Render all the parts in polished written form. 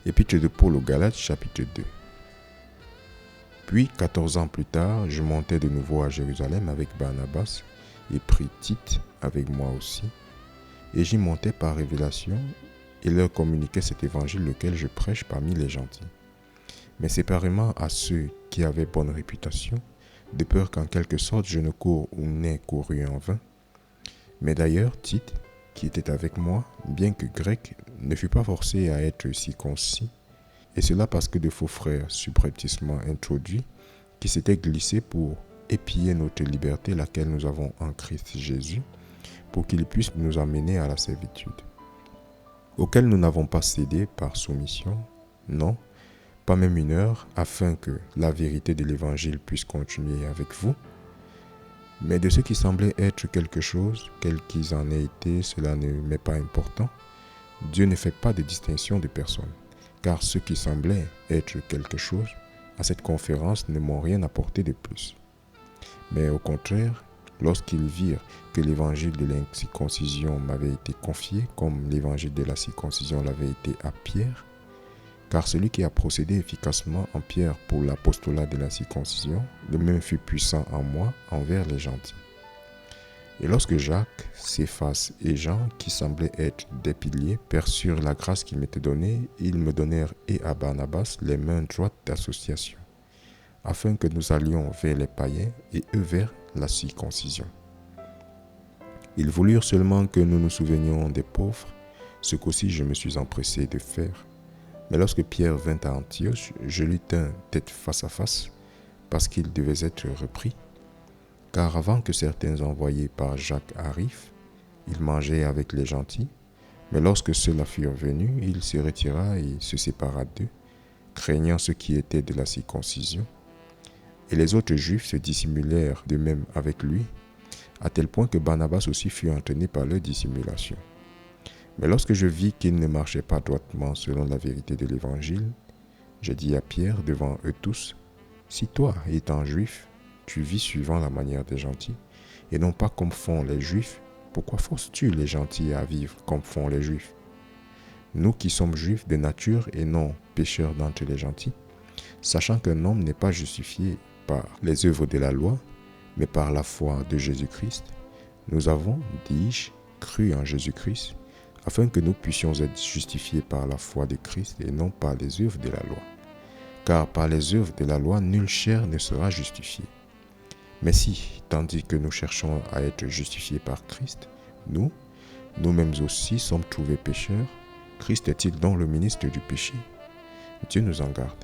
Épître de Paul aux Galates, chapitre 2. Puis, 14 ans plus tard, je montai de nouveau à Jérusalem avec Barnabas et pris Tite avec moi aussi. Et j'y montai par révélation et leur communiquai cet évangile lequel je prêche parmi les gentils. Mais séparément à ceux qui avaient bonne réputation, de peur qu'en quelque sorte je ne cours ou n'ai couru en vain. Mais d'ailleurs, Tite, qui était avec moi, bien que grec, ne fut pas forcé à être circoncis, et cela parce que de faux frères subrepticement introduits, qui s'étaient glissés pour épier notre liberté, laquelle nous avons en Christ Jésus, pour qu'ils puissent nous amener à la servitude, auquel nous n'avons pas cédé par soumission, non, pas même une heure, afin que la vérité de l'Évangile puisse continuer avec vous. Mais de ce qui semblait être quelque chose, quel qu'ils en aient été, cela ne m'est pas important. Dieu ne fait pas de distinction de personne, car ceux qui semblaient être quelque chose, à cette conférence ne m'ont rien apporté de plus. Mais au contraire, lorsqu'ils virent que l'évangile de l'incirconcision m'avait été confié, comme l'évangile de la circoncision l'avait été à Pierre, car celui qui a procédé efficacement en Pierre pour l'apostolat de la circoncision, le même fut puissant en moi envers les gentils. Et lorsque Jacques, Céphas et Jean, qui semblaient être des piliers, perçurent la grâce qui m'était donnée, ils me donnèrent et à Barnabas les mains droites d'association, afin que nous allions vers les païens et eux vers la circoncision. Ils voulurent seulement que nous nous souvenions des pauvres, ce qu'aussi je me suis empressé de faire. Mais lorsque Pierre vint à Antioche, je lui tins tête face à face, parce qu'il devait être repris. Car avant que certains envoyés par Jacques arrivent, il mangeait avec les gentils. Mais lorsque ceux-là furent venus, il se retira et se sépara d'eux, craignant ce qui était de la circoncision. Et les autres juifs se dissimulèrent de même avec lui, à tel point que Barnabas aussi fut entraîné par leur dissimulation. Mais lorsque je vis qu'il ne marchait pas droitement selon la vérité de l'Évangile, j'ai dit à Pierre devant eux tous, « Si toi, étant juif, tu vis suivant la manière des gentils, et non pas comme font les juifs, pourquoi forces-tu les gentils à vivre comme font les juifs? Nous qui sommes juifs de nature et non pécheurs d'entre les gentils, sachant qu'un homme n'est pas justifié par les œuvres de la loi, mais par la foi de Jésus-Christ, nous avons, dis-je, cru en Jésus-Christ, afin que nous puissions être justifiés par la foi de Christ et non par les œuvres de la loi. Car par les œuvres de la loi, nulle chair ne sera justifiée. Mais si, tandis que nous cherchons à être justifiés par Christ, nous-mêmes aussi sommes trouvés pécheurs, Christ est-il donc le ministre du péché? Dieu nous en garde.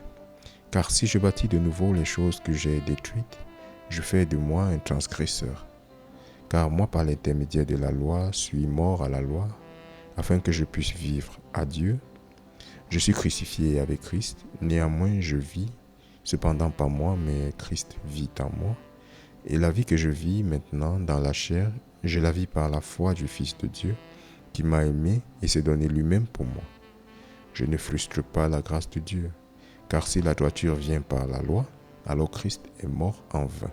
Car si je bâtis de nouveau les choses que j'ai détruites, je fais de moi un transgresseur. Car moi, par l'intermédiaire de la loi, suis mort à la loi, afin que je puisse vivre à Dieu. Je suis crucifié avec Christ, néanmoins je vis, cependant pas moi, mais Christ vit en moi. Et la vie que je vis maintenant dans la chair, je la vis par la foi du Fils de Dieu, qui m'a aimé et s'est donné lui-même pour moi. Je ne frustre pas la grâce de Dieu, car si la droiture vient par la loi, alors Christ est mort en vain.